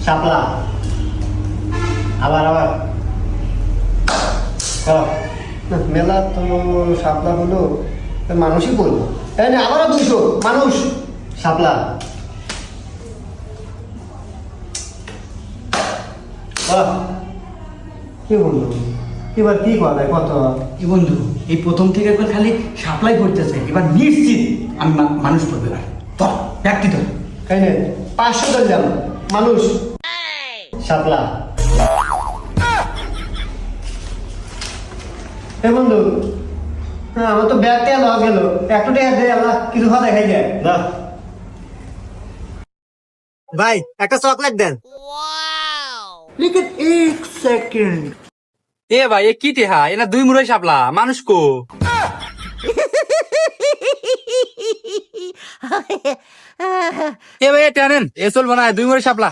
শাপলা। আবার আবার মেলা তো শাপলা হলো, মানুষই বলবো। আবারও 200 মানুষ শাপলা। কি বললো এবার কি কথা কত এ বন্ধু, এই প্রথম থেকে একবার খালি সাপ্লাই করতেছে, এবার নিশ্চিত আমি মানুষ করবে না। ধর ব্যক্তি ধর। 500 ধরলাম মানুষ শাপলা। বন্ধু আমার তো ব্যাগ টেয়া লওয়া গেল, একটু টেয়া দে আল্লাহ, কিছু খাওয়া দেখাই যায় না ভাই, একটা চকলেট দেন। लेकिन 1 সেকেন্ড। এ ভাই এ কি টেহা, এনা 2 মুড়াই শাপলা মানুষ কো। এ ভাই টেনেন, এ চলবো না, 2 মুড়াই শাপলা।